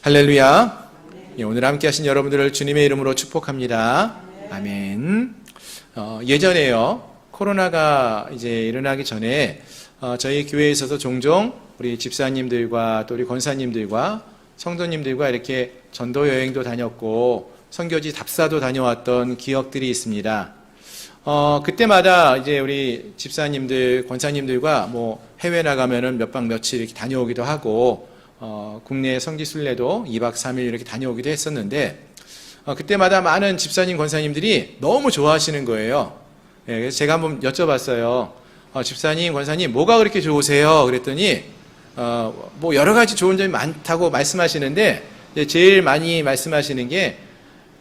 할렐루야. 예, 오늘 함께 하신 여러분들을 주님의 이름으로 축복합니다. 아멘. 예전에요, 코로나가 이제 일어나기 전에 저희 교회에서도 종종 우리 집사님들과 또 우리 권사님들과 성도님들과 이렇게 전도 여행도 다녔고 선교지 답사도 다녀왔던 기억들이 있습니다. 그때마다 이제 우리 집사님들, 권사님들과 뭐 해외 나가면은 몇 박 며칠 이렇게 다녀오기도 하고, 국내 성지순례도 2박 3일 이렇게 다녀오기도 했었는데, 그때마다 많은 집사님, 권사님들이 너무 좋아하시는 거예요. 예, 그래서 제가 한번 여쭤봤어요. 집사님, 권사님, 뭐가 그렇게 좋으세요? 그랬더니, 뭐 여러 가지 좋은 점이 많다고 말씀하시는데, 제일 많이 말씀하시는 게,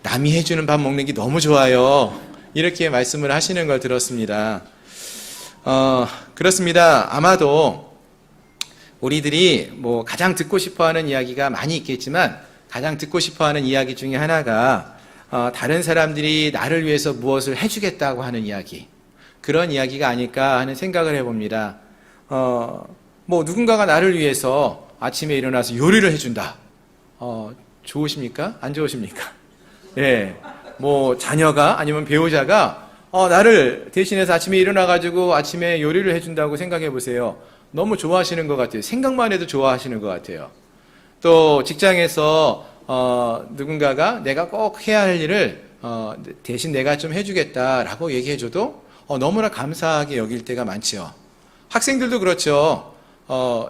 남이 해주는 밥 먹는 게 너무 좋아요. 이렇게 말씀을 하시는 걸 들었습니다. 그렇습니다. 아마도 우리들이 뭐 가장 듣고 싶어 하는 이야기가 많이 있겠지만, 가장 듣고 싶어 하는 이야기 중에 하나가, 다른 사람들이 나를 위해서 무엇을 해주겠다고 하는 이야기, 그런 이야기가 아닐까 하는 생각을 해봅니다. 뭐 누군가가 나를 위해서 아침에 일어나서 요리를 해준다. 좋으십니까? 안 좋으십니까? 예. 뭐 자녀가 아니면 배우자가 나를 대신해서 아침에 일어나가지고 아침에 요리를 해준다고 생각해 보세요. 너무 좋아하시는 것 같아요. 생각만 해도 좋아하시는 것 같아요. 또 직장에서 누군가가 내가 꼭 해야 할 일을 대신 내가 좀 해주겠다라고 얘기해줘도 너무나 감사하게 여길 때가 많죠. 학생들도 그렇죠.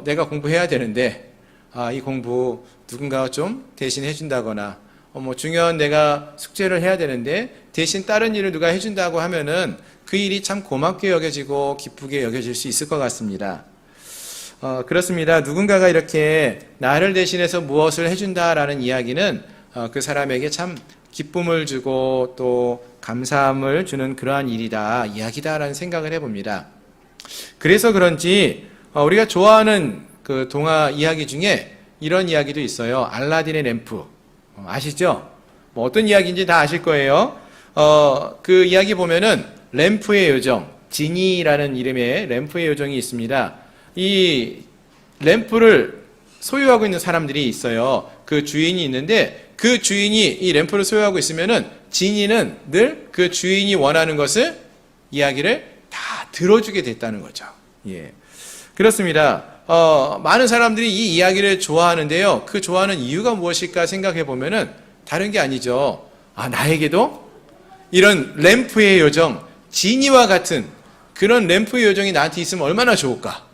내가 공부해야 되는데 이 공부 누군가가 좀 대신 해준다거나, 뭐 중요한 내가 숙제를 해야 되는데 대신 다른 일을 누가 해준다고 하면은 그 일이 참 고맙게 여겨지고 기쁘게 여겨질 수 있을 것 같습니다. 그렇습니다. 누군가가 이렇게 나를 대신해서 무엇을 해준다라는 이야기는 그 사람에게 참 기쁨을 주고 또 감사함을 주는 그러한 일이다, 이야기다라는 생각을 해봅니다. 그래서 그런지 우리가 좋아하는 그 동화 이야기 중에 이런 이야기도 있어요. 알라딘의 램프. 아시죠? 뭐 어떤 이야기인지 다 아실 거예요. 그 이야기 보면은 램프의 요정, 지니라는 이름의 램프의 요정이 있습니다. 이 램프를 소유하고 있는 사람들이 있어요. 그 주인이 있는데 그 주인이 이 램프를 소유하고 있으면은 지니는 늘 그 주인이 원하는 것을, 이야기를 다 들어주게 됐다는 거죠. 예. 그렇습니다. 많은 사람들이 이 이야기를 좋아하는데요. 그 좋아하는 이유가 무엇일까 생각해 보면은 다른 게 아니죠. 나에게도 이런 램프의 요정, 지니와 같은 그런 램프의 요정이 나한테 있으면 얼마나 좋을까?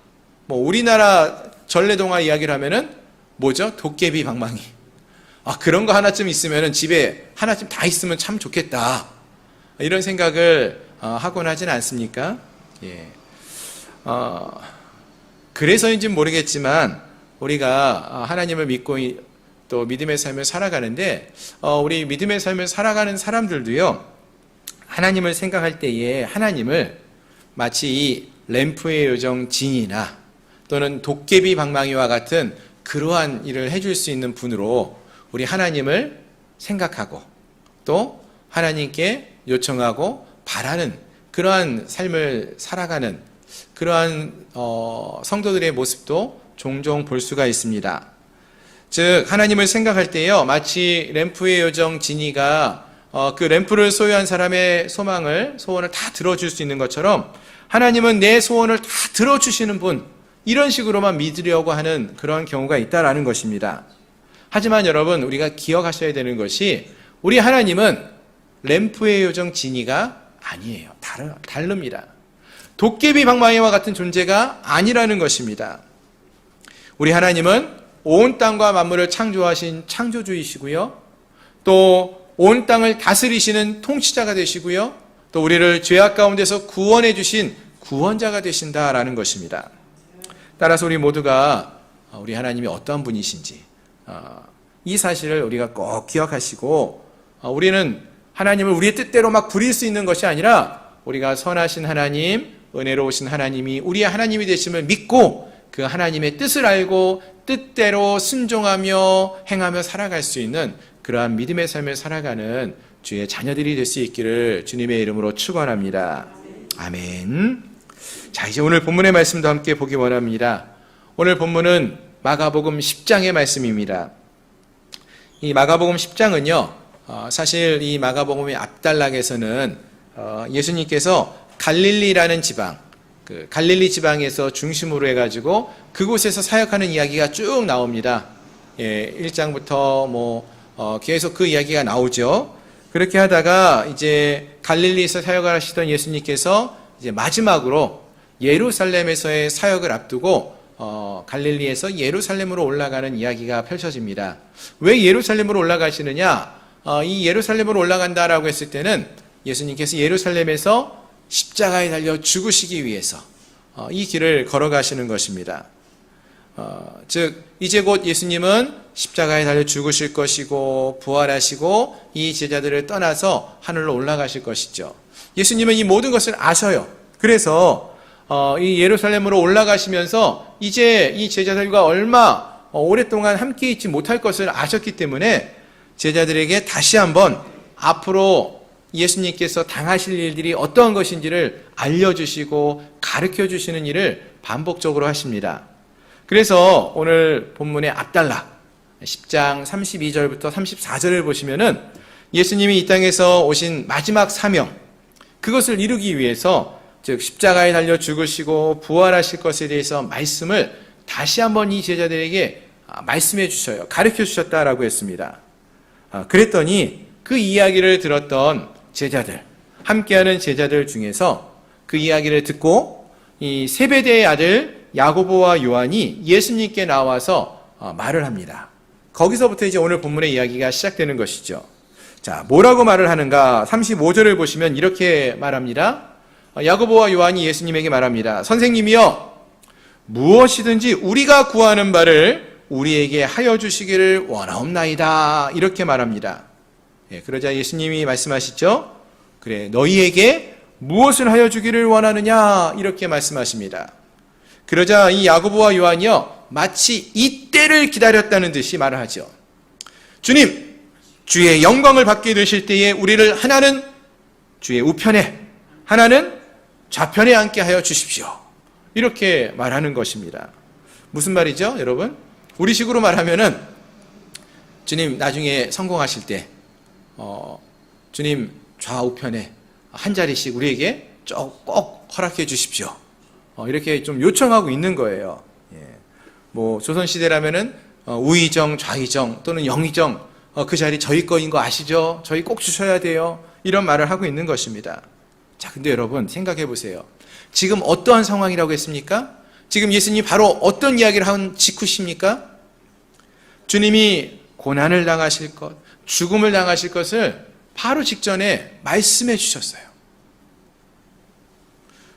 뭐 우리나라 전래동화 이야기를 하면은 뭐죠? 도깨비 방망이. 그런 거 하나쯤 있으면은 집에 하나쯤 다 있으면 참 좋겠다. 이런 생각을 하곤 하진 않습니까? 예. 그래서인지는 모르겠지만 우리가 하나님을 믿고 또 믿음의 삶을 살아가는데, 우리 믿음의 삶을 살아가는 사람들도요, 하나님을 생각할 때에 하나님을 마치 이 램프의 요정 진이나 또는 도깨비 방망이와 같은 그러한 일을 해줄 수 있는 분으로 우리 하나님을 생각하고 또 하나님께 요청하고 바라는 그러한 삶을 살아가는 그러한 성도들의 모습도 종종 볼 수가 있습니다. 즉 하나님을 생각할 때요, 마치 램프의 요정 지니가 그 램프를 소유한 사람의 소원을 다 들어줄 수 있는 것처럼 하나님은 내 소원을 다 들어주시는 분, 이런 식으로만 믿으려고 하는 그런 경우가 있다라는 것입니다. 하지만 여러분, 우리가 기억하셔야 되는 것이 우리 하나님은 램프의 요정 지니가 아니에요. 다릅니다. 도깨비 방망이와 같은 존재가 아니라는 것입니다. 우리 하나님은 온 땅과 만물을 창조하신 창조주이시고요, 또 온 땅을 다스리시는 통치자가 되시고요, 또 우리를 죄악 가운데서 구원해 주신 구원자가 되신다라는 것입니다. 따라서 우리 모두가 우리 하나님이 어떠한 분이신지 이 사실을 우리가 꼭 기억하시고, 우리는 하나님을 우리의 뜻대로 막 부릴 수 있는 것이 아니라 우리가 선하신 하나님, 은혜로우신 하나님이 우리의 하나님이 되심을 믿고 그 하나님의 뜻을 알고 뜻대로 순종하며 행하며 살아갈 수 있는 그러한 믿음의 삶을 살아가는 주의 자녀들이 될 수 있기를 주님의 이름으로 축원합니다. 아멘. 자, 이제 오늘 본문의 말씀도 함께 보기 원합니다. 오늘 본문은 마가복음 10장의 말씀입니다. 이 마가복음 10장은요, 사실 이 마가복음의 앞단락에서는 예수님께서 갈릴리라는 지방, 그 갈릴리 지방에서 중심으로 해가지고 그곳에서 사역하는 이야기가 쭉 나옵니다. 1장부터 계속 그 이야기가 나오죠. 그렇게 하다가 이제 갈릴리에서 사역을 하시던 예수님께서 이제 마지막으로 예루살렘에서의 사역을 앞두고 갈릴리에서 예루살렘으로 올라가는 이야기가 펼쳐집니다. 왜 예루살렘으로 올라가시느냐? 이 예루살렘으로 올라간다라고 했을 때는 예수님께서 예루살렘에서 십자가에 달려 죽으시기 위해서 이 길을 걸어가시는 것입니다. 즉 이제 곧 예수님은 십자가에 달려 죽으실 것이고 부활하시고 이 제자들을 떠나서 하늘로 올라가실 것이죠. 예수님은 이 모든 것을 아셔요. 그래서 이 예루살렘으로 올라가시면서 이제 이 제자들과 얼마 오랫동안 함께 있지 못할 것을 아셨기 때문에 제자들에게 다시 한번 앞으로 예수님께서 당하실 일들이 어떠한 것인지를 알려주시고 가르쳐주시는 일을 반복적으로 하십니다. 그래서 오늘 본문의 앞단락 10장 32절부터 34절을 보시면은 예수님이 이 땅에서 오신 마지막 사명, 그것을 이루기 위해서 즉 십자가에 달려 죽으시고 부활하실 것에 대해서 말씀을 다시 한번 이 제자들에게 말씀해 주셔요. 가르쳐 주셨다라고 했습니다. 그랬더니 그 이야기를 들었던 제자들, 함께하는 제자들 중에서 그 이야기를 듣고 이 세베대의 아들 야고보와 요한이 예수님께 나와서 말을 합니다. 거기서부터 이제 오늘 본문의 이야기가 시작되는 것이죠. 자, 뭐라고 말을 하는가? 35절을 보시면 이렇게 말합니다. 야고보와 요한이 예수님에게 말합니다. 선생님이여, 무엇이든지 우리가 구하는 바를 우리에게 하여 주시기를 원하옵나이다. 이렇게 말합니다. 그러자 예수님이 말씀하시죠. 그래, 너희에게 무엇을 하여 주기를 원하느냐? 이렇게 말씀하십니다. 그러자 이 야고보와 요한이요, 마치 이 때를 기다렸다는 듯이 말을 하죠. 주님, 주의 영광을 받게 되실 때에 우리를 하나는 주의 우편에, 하나는 좌편에 앉게 하여 주십시오. 이렇게 말하는 것입니다. 무슨 말이죠, 여러분? 우리식으로 말하면은 주님 나중에 성공하실 때 주님 좌우편에 한 자리씩 우리에게 꼭 허락해 주십시오. 이렇게 좀 요청하고 있는 거예요. 조선시대라면은 우의정, 좌의정 또는 영의정, 그 자리 저희 거인 거 아시죠? 저희 꼭 주셔야 돼요. 이런 말을 하고 있는 것입니다. 자, 근데 여러분 생각해 보세요. 지금 어떠한 상황이라고 했습니까? 지금 예수님이 바로 어떤 이야기를 한 직후십니까? 주님이 고난을 당하실 것, 죽음을 당하실 것을 바로 직전에 말씀해 주셨어요.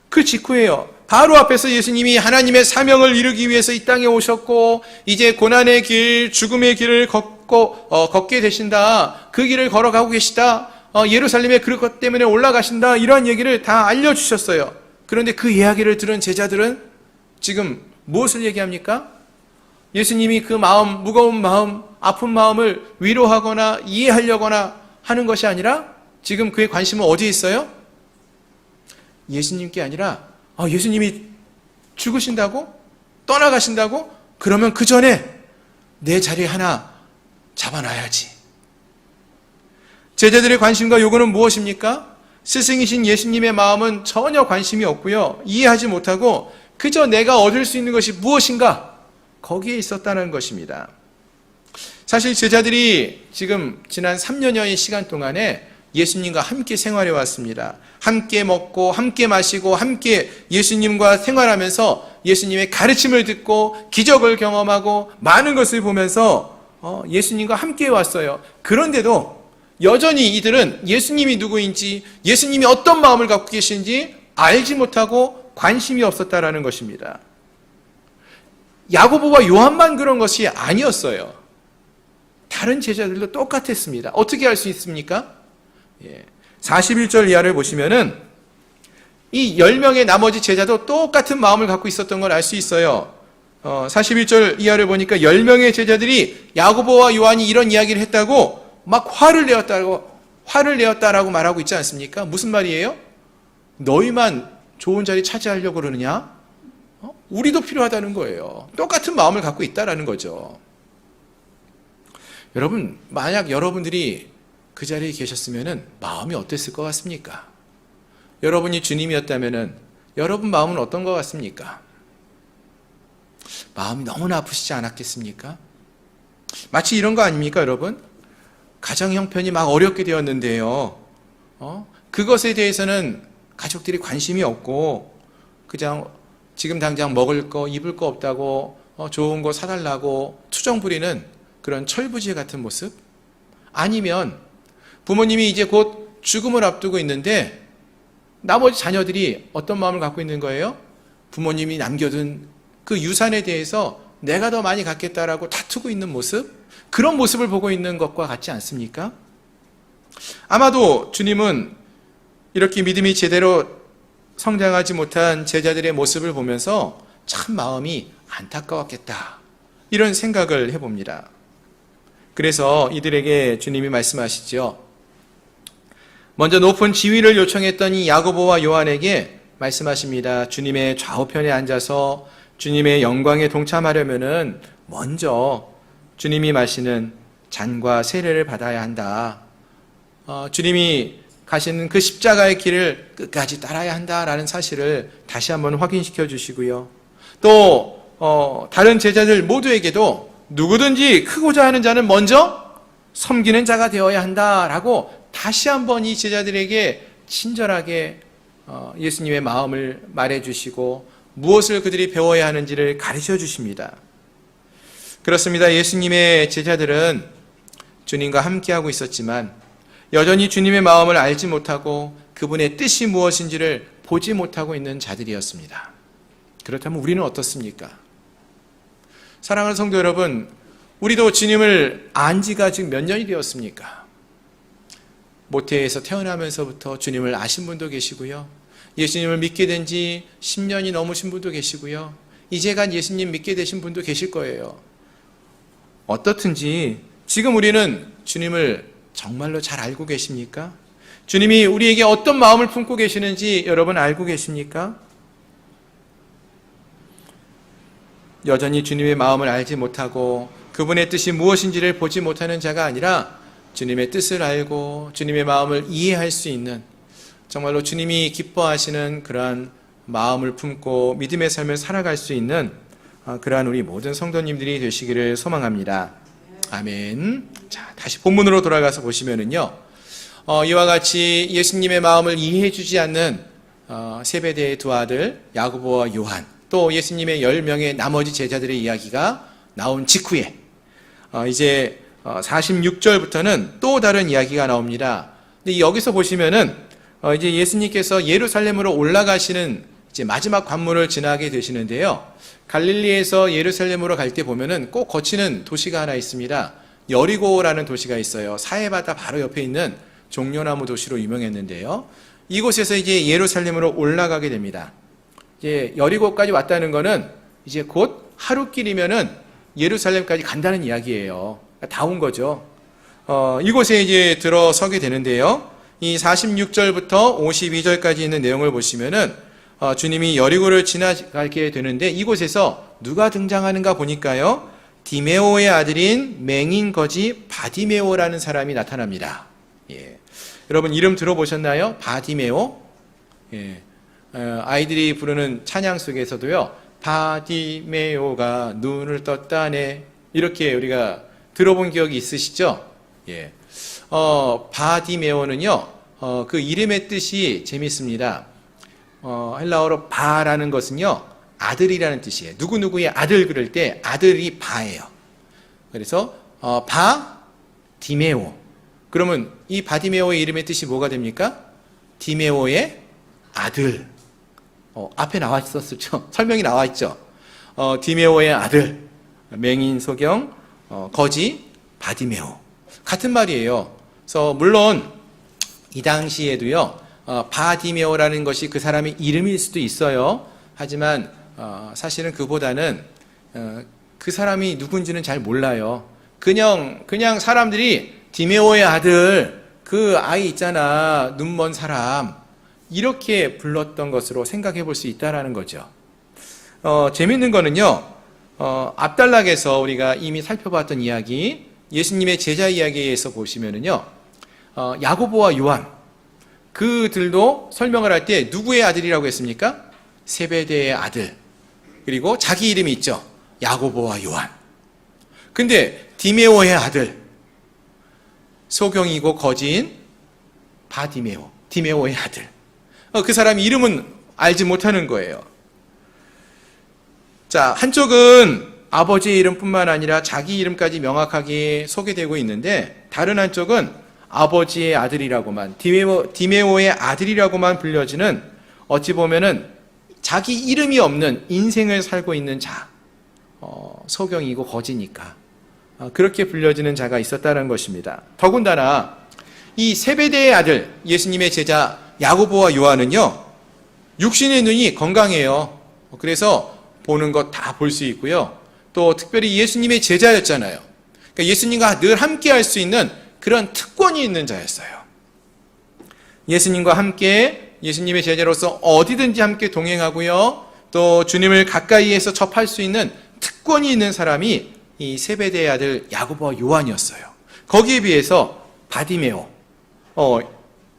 그 직후에요. 바로 앞에서 예수님이 하나님의 사명을 이루기 위해서 이 땅에 오셨고 이제 고난의 길, 죽음의 길을 걷게 되신다. 그 길을 걸어가고 계시다. 예루살렘에 그것 때문에 올라가신다. 이런 얘기를 다 알려주셨어요. 그런데 그 이야기를 들은 제자들은 지금 무엇을 얘기합니까? 예수님이 그 마음, 무거운 마음, 아픈 마음을 위로하거나 이해하려거나 하는 것이 아니라 지금 그의 관심은 어디에 있어요? 예수님께 아니라 예수님이 죽으신다고? 떠나가신다고? 그러면 그 전에 내 자리 하나 잡아놔야지. 제자들의 관심과 요구는 무엇입니까? 스승이신 예수님의 마음은 전혀 관심이 없고요. 이해하지 못하고 그저 내가 얻을 수 있는 것이 무엇인가? 거기에 있었다는 것입니다. 사실 제자들이 지금 지난 3년여의 시간 동안에 예수님과 함께 생활해 왔습니다. 함께 먹고 함께 마시고 함께 예수님과 생활하면서 예수님의 가르침을 듣고 기적을 경험하고 많은 것을 보면서 예수님과 함께 왔어요. 그런데도 여전히 이들은 예수님이 누구인지, 예수님이 어떤 마음을 갖고 계신지 알지 못하고 관심이 없었다라는 것입니다. 야고보와 요한만 그런 것이 아니었어요. 다른 제자들도 똑같았습니다. 어떻게 할 수 있습니까? 41절 이하를 보시면은 이 10명의 나머지 제자도 똑같은 마음을 갖고 있었던 걸 알 수 있어요. 41절 이하를 보니까 10명의 제자들이 야고보와 요한이 이런 이야기를 했다고 막 화를 내었다라고 말하고 있지 않습니까? 무슨 말이에요? 너희만 좋은 자리 차지하려고 그러느냐? 우리도 필요하다는 거예요. 똑같은 마음을 갖고 있다라는 거죠. 여러분, 만약 여러분들이 그 자리에 계셨으면 마음이 어땠을 것 같습니까? 여러분이 주님이었다면 여러분 마음은 어떤 것 같습니까? 마음이 너무나 아프시지 않았겠습니까? 마치 이런 거 아닙니까, 여러분? 가정 형편이 막 어렵게 되었는데요. 그것에 대해서는 가족들이 관심이 없고 그냥 지금 당장 먹을 거, 입을 거 없다고 좋은 거 사달라고 투정 부리는 그런 철부지 같은 모습? 아니면 부모님이 이제 곧 죽음을 앞두고 있는데 나머지 자녀들이 어떤 마음을 갖고 있는 거예요? 부모님이 남겨둔 그 유산에 대해서 내가 더 많이 갖겠다라고 다투고 있는 모습? 그런 모습을 보고 있는 것과 같지 않습니까? 아마도 주님은 이렇게 믿음이 제대로 성장하지 못한 제자들의 모습을 보면서 참 마음이 안타까웠겠다, 이런 생각을 해봅니다. 그래서 이들에게 주님이 말씀하시죠. 먼저 높은 지위를 요청했던 이 야고보와 요한에게 말씀하십니다. 주님의 좌우편에 앉아서 주님의 영광에 동참하려면은 먼저 주님이 마시는 잔과 세례를 받아야 한다. 주님이 가시는 그 십자가의 길을 끝까지 따라야 한다라는 사실을 다시 한번 확인시켜 주시고요. 또 다른 제자들 모두에게도 누구든지 크고자 하는 자는 먼저 섬기는 자가 되어야 한다라고 다시 한번 이 제자들에게 친절하게 예수님의 마음을 말해주시고 무엇을 그들이 배워야 하는지를 가르쳐 주십니다. 그렇습니다. 예수님의 제자들은 주님과 함께하고 있었지만 여전히 주님의 마음을 알지 못하고 그분의 뜻이 무엇인지를 보지 못하고 있는 자들이었습니다. 그렇다면 우리는 어떻습니까? 사랑하는 성도 여러분, 우리도 주님을 안 지가 지금 몇 년이 되었습니까? 모태에서 태어나면서부터 주님을 아신 분도 계시고요. 예수님을 믿게 된 지 10년이 넘으신 분도 계시고요. 이제간 예수님 믿게 되신 분도 계실 거예요. 어떻든지 지금 우리는 주님을 정말로 잘 알고 계십니까? 주님이 우리에게 어떤 마음을 품고 계시는지 여러분 알고 계십니까? 여전히 주님의 마음을 알지 못하고 그분의 뜻이 무엇인지를 보지 못하는 자가 아니라 주님의 뜻을 알고 주님의 마음을 이해할 수 있는, 정말로 주님이 기뻐하시는 그러한 마음을 품고 믿음의 삶을 살아갈 수 있는 그러한 우리 모든 성도님들이 되시기를 소망합니다. 아멘. 자, 다시 본문으로 돌아가서 보시면은요, 이와 같이 예수님의 마음을 이해해 주지 않는 세베대의 두 아들 야고보와 요한, 또 예수님의 10명의 나머지 제자들의 이야기가 나온 직후에 이제 46절부터는 또 다른 이야기가 나옵니다. 근데 여기서 보시면은 이제 예수님께서 예루살렘으로 올라가시는 이제 마지막 관문을 지나게 되시는데요. 갈릴리에서 예루살렘으로 갈 때 보면은 꼭 거치는 도시가 하나 있습니다. 여리고라는 도시가 있어요. 사해바다 바로 옆에 있는 종려나무 도시로 유명했는데요. 이곳에서 이제 예루살렘으로 올라가게 됩니다. 이제 여리고까지 왔다는 거는 이제 곧 하루길이면은 예루살렘까지 간다는 이야기예요. 다 온 거죠. 이곳에 이제 들어서게 되는데요. 이 46절부터 52절까지 있는 내용을 보시면은 주님이 여리고를 지나가게 되는데 이곳에서 누가 등장하는가 보니까요. 디메오의 아들인 맹인 거지 바디메오라는 사람이 나타납니다. 예. 여러분 이름 들어보셨나요? 바디메오? 예. 아이들이 부르는 찬양 속에서도요. 바디메오가 눈을 떴다네. 이렇게 우리가 들어본 기억이 있으시죠? 예. 바디메오는요, 그 이름의 뜻이 재밌습니다. 헬라어로 바라는 것은요, 아들이라는 뜻이에요. 누구누구의 아들 그럴 때 아들이 바예요. 그래서, 디메오. 그러면 이 바디메오의 이름의 뜻이 뭐가 됩니까? 디메오의 아들. 앞에 나와 있었죠? 설명이 나와 있죠? 디메오의 아들. 맹인 소경, 거지, 바디메오. 같은 말이에요. 그래서 물론 이 당시에도요, 바디메오라는 것이 그 사람의 이름일 수도 있어요. 하지만 사실은 그보다는 그 사람이 누군지는 잘 몰라요. 그냥 사람들이 디메오의 아들, 그 아이 있잖아, 눈먼 사람, 이렇게 불렀던 것으로 생각해 볼 수 있다라는 거죠. 재밌는 거는요, 앞단락에서 우리가 이미 살펴봤던 이야기, 예수님의 제자 이야기에서 보시면은요, 야고보와 요한, 그들도 설명을 할 때 누구의 아들이라고 했습니까? 세베대의 아들. 그리고 자기 이름이 있죠. 야고보와 요한. 근데 디메오의 아들, 소경이고 거지인 바디메오, 디메오의 아들. 그 사람 이름은 알지 못하는 거예요. 자, 한쪽은 아버지의 이름뿐만 아니라 자기 이름까지 명확하게 소개되고 있는데, 다른 한쪽은 아버지의 아들이라고만, 디메오의 아들이라고만 불려지는, 어찌 보면은 자기 이름이 없는 인생을 살고 있는 자, 소경이고 거지니까 그렇게 불려지는 자가 있었다는 것입니다. 더군다나 이 세베대의 아들, 예수님의 제자 야고보와 요한은요, 육신의 눈이 건강해요. 그래서 보는 것 다 볼 수 있고요. 또 특별히 예수님의 제자였잖아요. 그러니까 예수님과 늘 함께 할 수 있는 그런 특권이 있는 자였어요. 예수님과 함께, 예수님의 제자로서 어디든지 함께 동행하고요, 또 주님을 가까이에서 접할 수 있는 특권이 있는 사람이 이 세베대의 아들 야고보와 요한이었어요. 거기에 비해서 바디메오,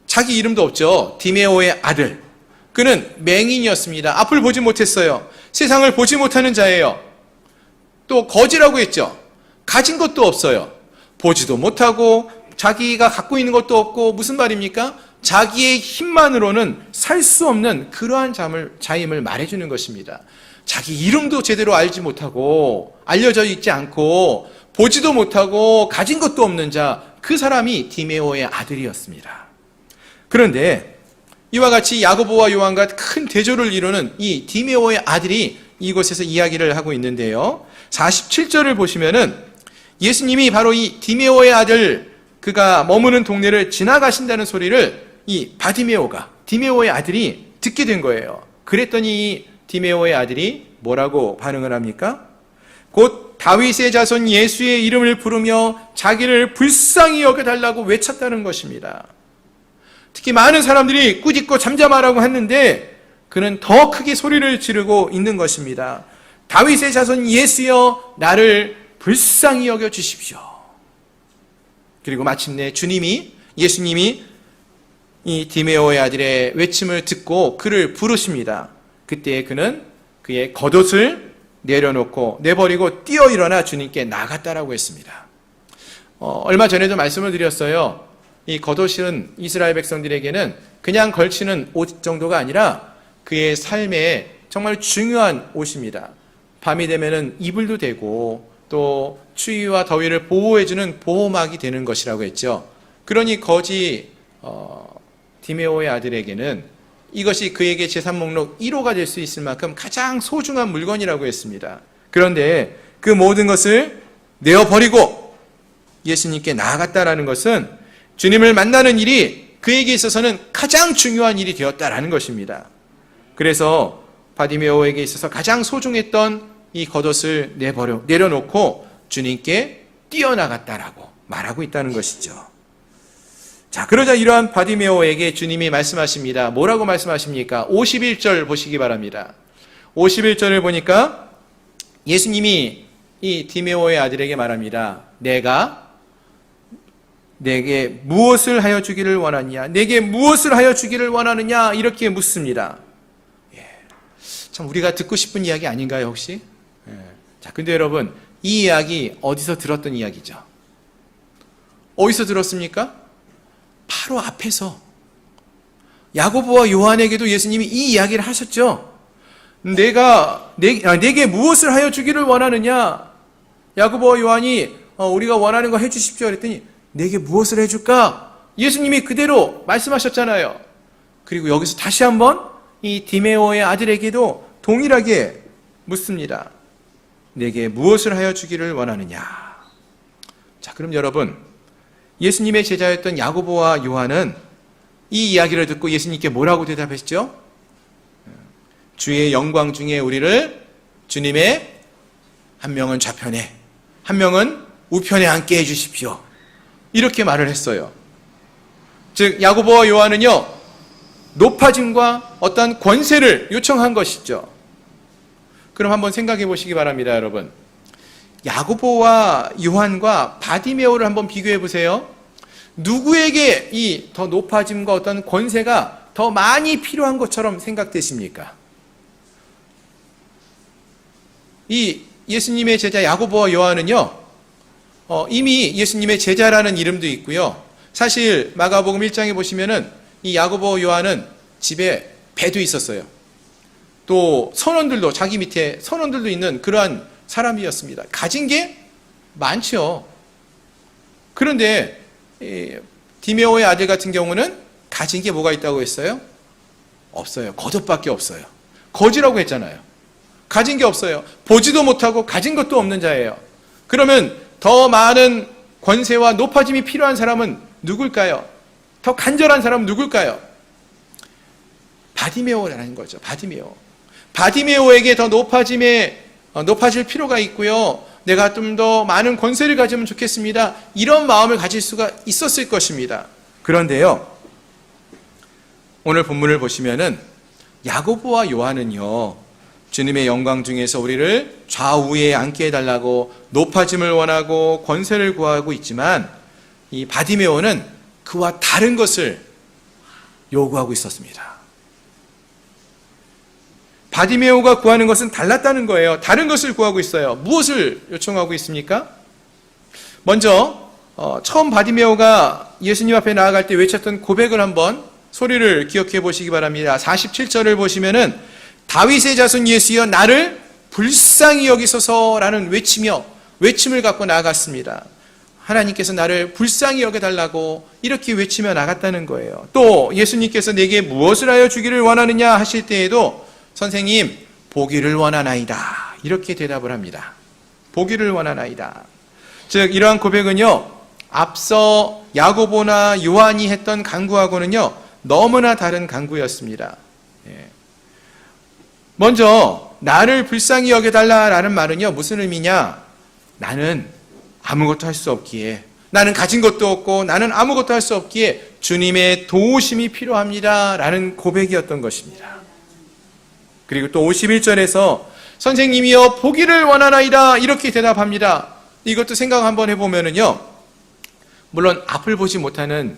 자기 이름도 없죠. 디메오의 아들, 그는 맹인이었습니다. 앞을 보지 못했어요. 세상을 보지 못하는 자예요. 또 거지라고 했죠. 가진 것도 없어요. 보지도 못하고 자기가 갖고 있는 것도 없고, 무슨 말입니까? 자기의 힘만으로는 살 수 없는 그러한 자임을 말해주는 것입니다. 자기 이름도 제대로 알지 못하고, 알려져 있지 않고, 보지도 못하고 가진 것도 없는 자, 그 사람이 디메오의 아들이었습니다. 그런데 이와 같이 야고보와 요한과 큰 대조를 이루는 이 디메오의 아들이 이곳에서 이야기를 하고 있는데요, 47절을 보시면은 예수님이 바로 이 디메오의 아들, 그가 머무는 동네를 지나가신다는 소리를 이 바디메오가, 디메오의 아들이 듣게 된 거예요. 그랬더니 디메오의 아들이 뭐라고 반응을 합니까? 곧 다윗의 자손 예수의 이름을 부르며 자기를 불쌍히 여겨달라고 외쳤다는 것입니다. 특히 많은 사람들이 꾸짖고 잠잠하라고 했는데 그는 더 크게 소리를 지르고 있는 것입니다. 다윗의 자손 예수여, 나를 불쌍히 여겨 주십시오. 그리고 마침내 예수님이 이 디메오의 아들의 외침을 듣고 그를 부르십니다. 그때 그는 그의 겉옷을 내버리고 뛰어 일어나 주님께 나갔다라고 했습니다. 얼마 전에도 말씀을 드렸어요. 이 겉옷은 이스라엘 백성들에게는 그냥 걸치는 옷 정도가 아니라 그의 삶에 정말 중요한 옷입니다. 밤이 되면은 이불도 되고, 또 추위와 더위를 보호해주는 보호막이 되는 것이라고 했죠. 그러니 거지 디메오의 아들에게는 이것이 그에게 재산 목록 1호가 될 수 있을 만큼 가장 소중한 물건이라고 했습니다. 그런데 그 모든 것을 내어버리고 예수님께 나아갔다라는 것은 주님을 만나는 일이 그에게 있어서는 가장 중요한 일이 되었다라는 것입니다. 그래서 바디메오에게 있어서 가장 소중했던 이 겉옷을 내려놓고 주님께 뛰어나갔다라고 말하고 있다는 것이죠. 자, 그러자 이러한 바디메오에게 주님이 말씀하십니다. 뭐라고 말씀하십니까? 51절 보시기 바랍니다. 51절을 보니까 예수님이 이 디메오의 아들에게 말합니다. 내가 내게 무엇을 하여 주기를 원하느냐? 내게 무엇을 하여 주기를 원하느냐? 이렇게 묻습니다. 참 우리가 듣고 싶은 이야기 아닌가요, 혹시? 자, 근데 여러분, 이 이야기 어디서 들었던 이야기죠? 어디서 들었습니까? 바로 앞에서 야고보와 요한에게도 예수님이 이 이야기를 하셨죠. 내게 무엇을 하여 주기를 원하느냐? 야고보와 요한이 우리가 원하는 거 해주십시오 그랬더니 내게 무엇을 해줄까? 예수님이 그대로 말씀하셨잖아요. 그리고 여기서 다시 한번 이 디메오의 아들에게도 동일하게 묻습니다. 내게 무엇을 하여 주기를 원하느냐? 자, 그럼 여러분, 예수님의 제자였던 야고보와 요한은 이 이야기를 듣고 예수님께 뭐라고 대답했죠? 주의 영광 중에 우리를 주님의 한 명은 좌편에, 한 명은 우편에 앉게 해주십시오. 이렇게 말을 했어요. 즉 야고보와 요한은요, 높아짐과 어떤 권세를 요청한 것이죠. 그럼 한번 생각해 보시기 바랍니다, 여러분. 야고보와 요한과 바디메오를 한번 비교해 보세요. 누구에게 이 더 높아짐과 어떤 권세가 더 많이 필요한 것처럼 생각되십니까? 이 예수님의 제자 야고보와 요한은요, 이미 예수님의 제자라는 이름도 있고요. 사실 마가복음 1장에 보시면은 이 야고보와 요한은 집에 배도 있었어요. 또 선원들도, 자기 밑에 선원들도 있는 그러한 사람이었습니다. 가진 게 많죠. 그런데 디메오의 아들 같은 경우는 가진 게 뭐가 있다고 했어요? 없어요. 겉옷밖에 없어요. 거지라고 했잖아요. 가진 게 없어요. 보지도 못하고 가진 것도 없는 자예요. 그러면 더 많은 권세와 높아짐이 필요한 사람은 누굴까요? 더 간절한 사람은 누굴까요? 바디메오라는 거죠. 바디메오에게 더 높아질 필요가 있고요. 내가 좀 더 많은 권세를 가지면 좋겠습니다. 이런 마음을 가질 수가 있었을 것입니다. 그런데요, 오늘 본문을 보시면은 야고보와 요한은요, 주님의 영광 중에서 우리를 좌우에 앉게 해달라고 높아짐을 원하고 권세를 구하고 있지만, 이 바디메오는 그와 다른 것을 요구하고 있었습니다. 바디메오가 구하는 것은 달랐다는 거예요. 다른 것을 구하고 있어요. 무엇을 요청하고 있습니까? 먼저 처음 바디메오가 예수님 앞에 나아갈 때 외쳤던 고백을 한번 소리를 기억해 보시기 바랍니다. 47절을 보시면은 다윗의 자손 예수여 나를 불쌍히 여기소서라는 외침을 갖고 나아갔습니다. 하나님께서 나를 불쌍히 여겨달라고 이렇게 외치며 나갔다는 거예요. 또 예수님께서 내게 무엇을 하여 주기를 원하느냐 하실 때에도 선생님, 보기를 원하나이다. 이렇게 대답을 합니다. 보기를 원하나이다. 즉, 이러한 고백은요, 앞서 야고보나 요한이 했던 간구하고는요, 너무나 다른 간구였습니다. 먼저, 나를 불쌍히 여겨달라라는 말은요, 무슨 의미냐? 나는 아무것도 할 수 없기에, 나는 가진 것도 없고, 나는 아무것도 할 수 없기에 주님의 도우심이 필요합니다. 라는 고백이었던 것입니다. 그리고 또 51절에서 선생님이여 보기를 원하나이다 이렇게 대답합니다. 이것도 생각 한번 해보면은요, 물론 앞을 보지 못하는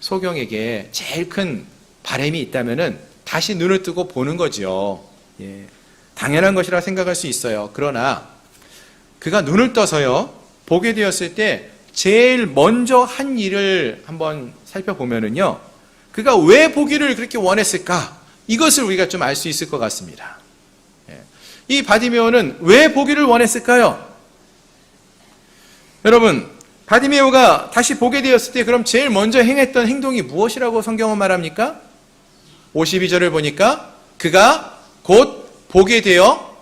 소경에게 제일 큰 바람이 있다면은 다시 눈을 뜨고 보는 거죠. 당연한 것이라 생각할 수 있어요. 그러나 그가 눈을 떠서요, 보게 되었을 때 제일 먼저 한 일을 한번 살펴보면은요, 그가 왜 보기를 그렇게 원했을까? 이것을 우리가 좀 알 수 있을 것 같습니다. 이 바디메오는 왜 보기를 원했을까요? 여러분, 바디메오가 다시 보게 되었을 때 그럼 제일 먼저 행했던 행동이 무엇이라고 성경은 말합니까? 52절을 보니까 그가 곧 보게 되어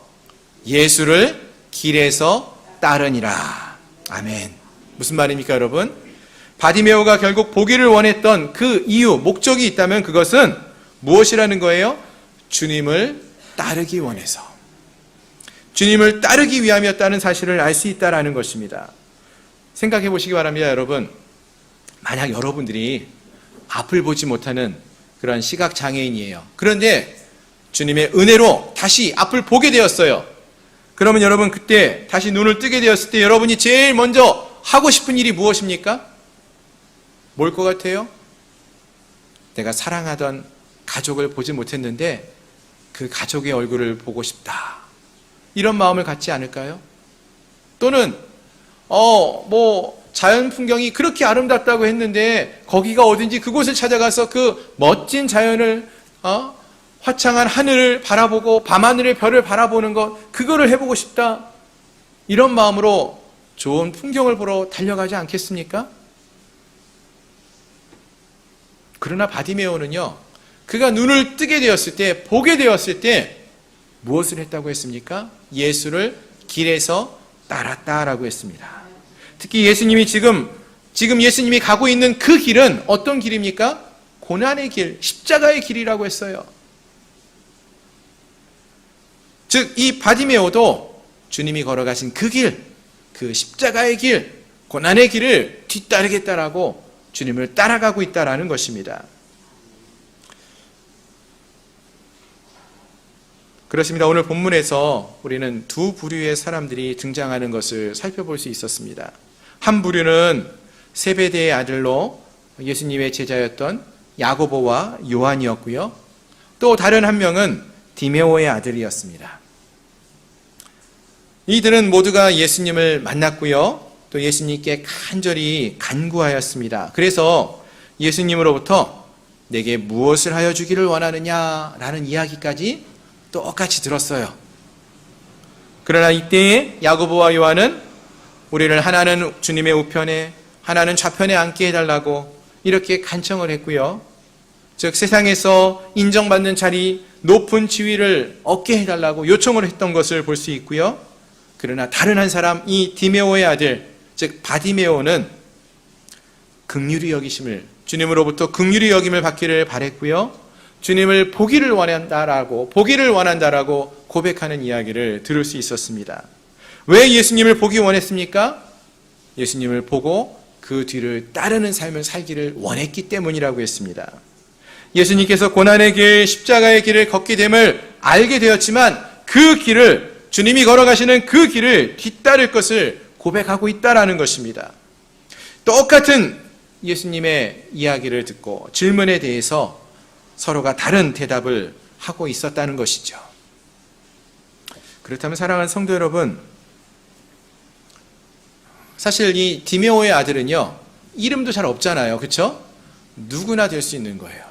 예수를 길에서 따르니라. 아멘. 무슨 말입니까, 여러분? 바디메오가 결국 보기를 원했던 그 이유, 목적이 있다면 그것은 무엇이라는 거예요? 주님을 따르기 원해서, 주님을 따르기 위함이었다는 사실을 알 수 있다는 것입니다. 생각해 보시기 바랍니다. 여러분, 만약 여러분들이 앞을 보지 못하는 그런 시각장애인이에요. 그런데 주님의 은혜로 다시 앞을 보게 되었어요. 그러면 여러분, 그때 다시 눈을 뜨게 되었을 때 여러분이 제일 먼저 하고 싶은 일이 무엇입니까? 뭘 것 같아요? 내가 사랑하던 가족을 보지 못했는데 그 가족의 얼굴을 보고 싶다. 이런 마음을 갖지 않을까요? 또는 자연 풍경이 그렇게 아름답다고 했는데 거기가 어딘지 그곳을 찾아가서 그 멋진 자연을 화창한 하늘을 바라보고 밤하늘의 별을 바라보는 것, 그거를 해보고 싶다. 이런 마음으로 좋은 풍경을 보러 달려가지 않겠습니까? 그러나 바디메오는요, 그가 눈을 뜨게 되었을 때, 보게 되었을 때 무엇을 했다고 했습니까? 예수를 길에서 따랐다라고 했습니다. 특히 예수님이 지금 예수님이 가고 있는 그 길은 어떤 길입니까? 고난의 길, 십자가의 길이라고 했어요. 즉, 이 바디메오도 주님이 걸어가신 그 길, 그 십자가의 길, 고난의 길을 뒤따르겠다라고 주님을 따라가고 있다라는 것입니다. 그렇습니다. 오늘 본문에서 우리는 두 부류의 사람들이 등장하는 것을 살펴볼 수 있었습니다. 한 부류는 세베대의 아들로 예수님의 제자였던 야고보와 요한이었고요. 또 다른 한 명은 디메오의 아들이었습니다. 이들은 모두가 예수님을 만났고요. 또 예수님께 간절히 간구하였습니다. 그래서 예수님으로부터 내게 무엇을 하여 주기를 원하느냐라는 이야기까지 똑같이 들었어요. 그러나 이때에 야고보와 요한은 우리를 하나는 주님의 우편에 하나는 좌편에 앉게 해달라고 이렇게 간청을 했고요. 즉 세상에서 인정받는 자리, 높은 지위를 얻게 해달라고 요청을 했던 것을 볼 수 있고요. 그러나 다른 한 사람, 이 디메오의 아들, 즉 바디메오는 긍휼히 여기심을, 주님으로부터 긍휼히 여김을 받기를 바랬고요. 주님을 보기를 원한다라고 고백하는 이야기를 들을 수 있었습니다. 왜 예수님을 보기 원했습니까? 예수님을 보고 그 뒤를 따르는 삶을 살기를 원했기 때문이라고 했습니다. 예수님께서 고난의 길, 십자가의 길을 걷게 됨을 알게 되었지만 그 길을, 주님이 걸어가시는 그 길을 뒤따를 것을 고백하고 있다라는 것입니다. 똑같은 예수님의 이야기를 듣고 질문에 대해서 서로가 다른 대답을 하고 있었다는 것이죠. 그렇다면 사랑하는 성도 여러분, 사실 이 디메오의 아들은요, 이름도 잘 없잖아요. 그렇죠? 누구나 될 수 있는 거예요.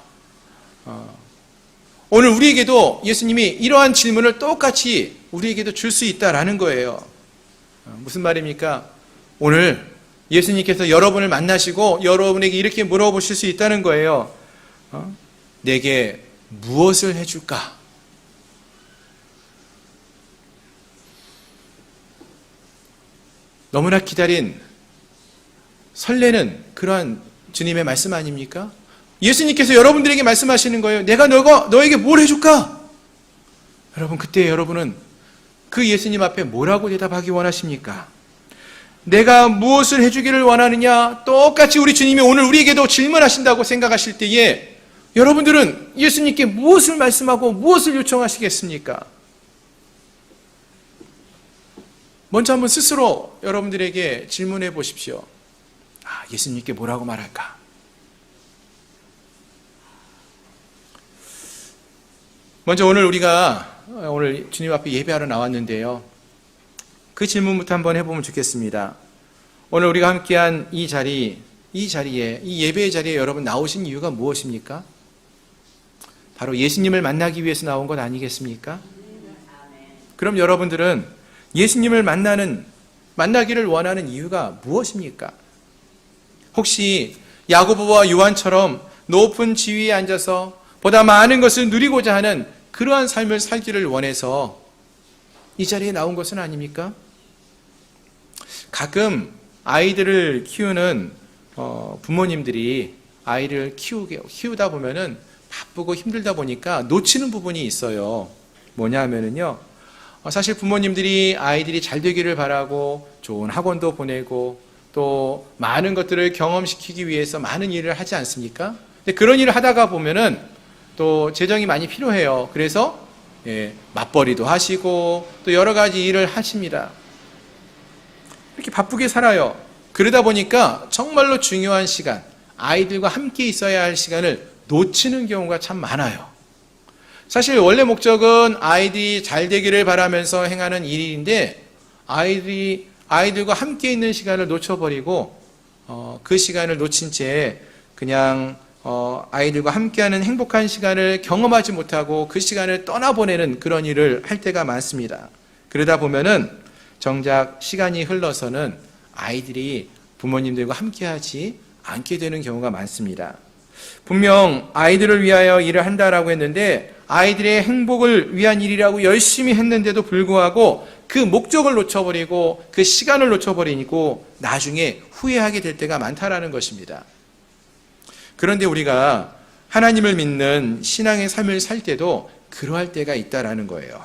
오늘 우리에게도 예수님이 이러한 질문을 똑같이 우리에게도 줄 수 있다라는 거예요. 무슨 말입니까? 오늘 예수님께서 여러분을 만나시고 여러분에게 이렇게 물어보실 수 있다는 거예요. 내게 무엇을 해줄까? 너무나 기다린, 설레는 그러한 주님의 말씀 아닙니까? 예수님께서 여러분들에게 말씀하시는 거예요. 내가 너에게 뭘 해줄까? 여러분, 그때 여러분은 그 예수님 앞에 뭐라고 대답하기 원하십니까? 내가 무엇을 해주기를 원하느냐? 똑같이 우리 주님이 오늘 우리에게도 질문하신다고 생각하실 때에 여러분들은 예수님께 무엇을 말씀하고 무엇을 요청하시겠습니까? 먼저 한번 스스로 여러분들에게 질문해 보십시오. 예수님께 뭐라고 말할까? 먼저 오늘 주님 앞에 예배하러 나왔는데요. 그 질문부터 한번 해보면 좋겠습니다. 오늘 우리가 함께한 이 자리에, 이 예배의 자리에 여러분 나오신 이유가 무엇입니까? 바로 예수님을 만나기 위해서 나온 것 아니겠습니까? 그럼 여러분들은 예수님을 만나기를 원하는 이유가 무엇입니까? 혹시 야고보와 요한처럼 높은 지위에 앉아서 보다 많은 것을 누리고자 하는 그러한 삶을 살기를 원해서 이 자리에 나온 것은 아닙니까? 가끔 아이들을 키우는 부모님들이 아이를 키우다 보면은 바쁘고 힘들다 보니까 놓치는 부분이 있어요. 뭐냐 하면은요, 사실 부모님들이 아이들이 잘 되기를 바라고 좋은 학원도 보내고 또 많은 것들을 경험시키기 위해서 많은 일을 하지 않습니까? 근데 그런 일을 하다가 보면은 또 재정이 많이 필요해요. 그래서 맞벌이도 하시고 또 여러 가지 일을 하십니다. 이렇게 바쁘게 살아요. 그러다 보니까 정말로 중요한 시간, 아이들과 함께 있어야 할 시간을 놓치는 경우가 참 많아요. 사실 원래 목적은 아이들이 잘 되기를 바라면서 행하는 일인데 아이들과 함께 있는 시간을 놓쳐버리고 그 시간을 놓친 채 그냥 아이들과 함께하는 행복한 시간을 경험하지 못하고 그 시간을 떠나보내는 그런 일을 할 때가 많습니다. 그러다 보면은 정작 시간이 흘러서는 아이들이 부모님들과 함께하지 않게 되는 경우가 많습니다. 분명 아이들을 위하여 일을 한다라고 했는데 아이들의 행복을 위한 일이라고 열심히 했는데도 불구하고 그 목적을 놓쳐버리고 그 시간을 놓쳐버리고 나중에 후회하게 될 때가 많다라는 것입니다. 그런데 우리가 하나님을 믿는 신앙의 삶을 살 때도 그러할 때가 있다라는 거예요.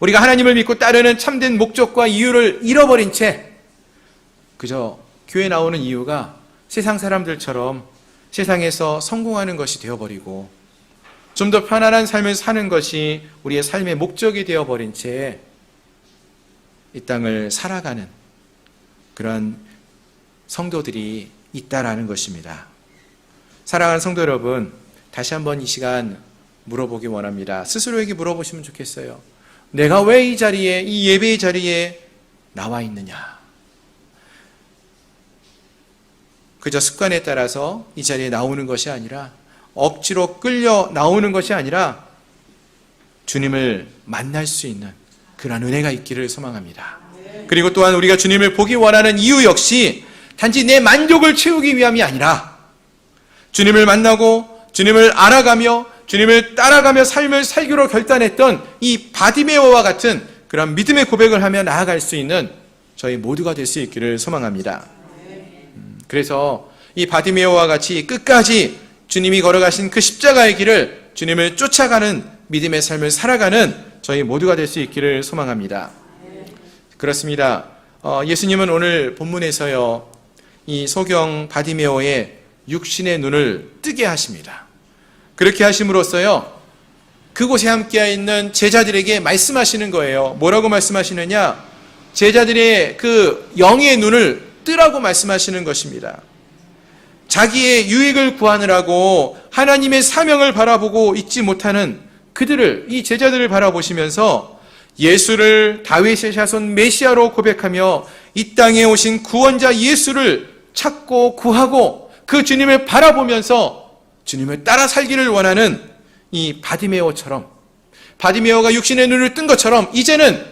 우리가 하나님을 믿고 따르는 참된 목적과 이유를 잃어버린 채 그저 교회 나오는 이유가 세상 사람들처럼 세상에서 성공하는 것이 되어버리고 좀 더 편안한 삶을 사는 것이 우리의 삶의 목적이 되어버린 채 이 땅을 살아가는 그런 성도들이 있다라는 것입니다. 사랑하는 성도 여러분, 다시 한번 이 시간 물어보기 원합니다. 스스로에게 물어보시면 좋겠어요. 내가 왜 이 자리에, 이 예배의 자리에 나와 있느냐? 그저 습관에 따라서 이 자리에 나오는 것이 아니라, 억지로 끌려 나오는 것이 아니라 주님을 만날 수 있는 그런 은혜가 있기를 소망합니다. 그리고 또한 우리가 주님을 보기 원하는 이유 역시 단지 내 만족을 채우기 위함이 아니라 주님을 만나고 주님을 알아가며 주님을 따라가며 삶을 살기로 결단했던 이 바디메오와 같은 그런 믿음의 고백을 하며 나아갈 수 있는 저희 모두가 될 수 있기를 소망합니다. 그래서 이 바디메오와 같이 끝까지 주님이 걸어가신 그 십자가의 길을, 주님을 쫓아가는 믿음의 삶을 살아가는 저희 모두가 될 수 있기를 소망합니다. 그렇습니다. 예수님은 오늘 본문에서요, 이 소경 바디메오의 육신의 눈을 뜨게 하십니다. 그렇게 하심으로써요, 그곳에 함께 있는 제자들에게 말씀하시는 거예요. 뭐라고 말씀하시느냐? 제자들의 그 영의 눈을 뜨라고 말씀하시는 것입니다. 자기의 유익을 구하느라고 하나님의 사명을 바라보고 있지 못하는 그들을, 이 제자들을 바라보시면서 예수를 다윗의 자손 메시아로 고백하며 이 땅에 오신 구원자 예수를 찾고 구하고 그 주님을 바라보면서 주님을 따라 살기를 원하는 이 바디메오처럼, 바디메오가 육신의 눈을 뜬 것처럼 이제는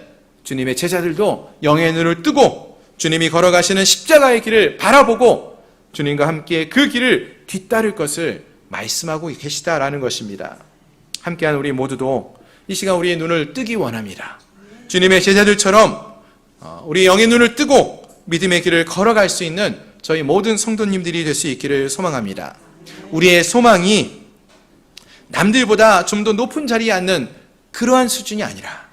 주님의 제자들도 영의 눈을 뜨고 주님이 걸어가시는 십자가의 길을 바라보고 주님과 함께 그 길을 뒤따를 것을 말씀하고 계시다라는 것입니다. 함께한 우리 모두도 이 시간 우리의 눈을 뜨기 원합니다. 주님의 제자들처럼 우리의 영의 눈을 뜨고 믿음의 길을 걸어갈 수 있는 저희 모든 성도님들이 될 수 있기를 소망합니다. 우리의 소망이 남들보다 좀 더 높은 자리에 앉는 그러한 수준이 아니라,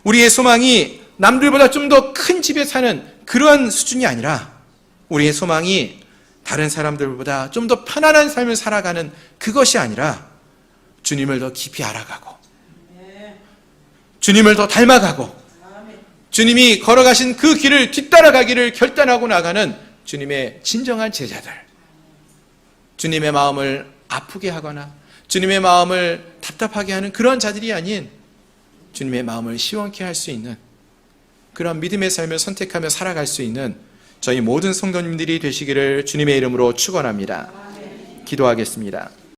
우리의 소망이 남들보다 좀 더 큰 집에 사는 그러한 수준이 아니라, 우리의 소망이 다른 사람들보다 좀 더 편안한 삶을 살아가는 그것이 아니라 주님을 더 깊이 알아가고 주님을 더 닮아가고 주님이 걸어가신 그 길을 뒤따라가기를 결단하고 나가는 주님의 진정한 제자들, 주님의 마음을 아프게 하거나 주님의 마음을 답답하게 하는 그런 자들이 아닌 주님의 마음을 시원케 할 수 있는 그런 믿음의 삶을 선택하며 살아갈 수 있는 저희 모든 성도님들이 되시기를 주님의 이름으로 축원합니다. 기도하겠습니다.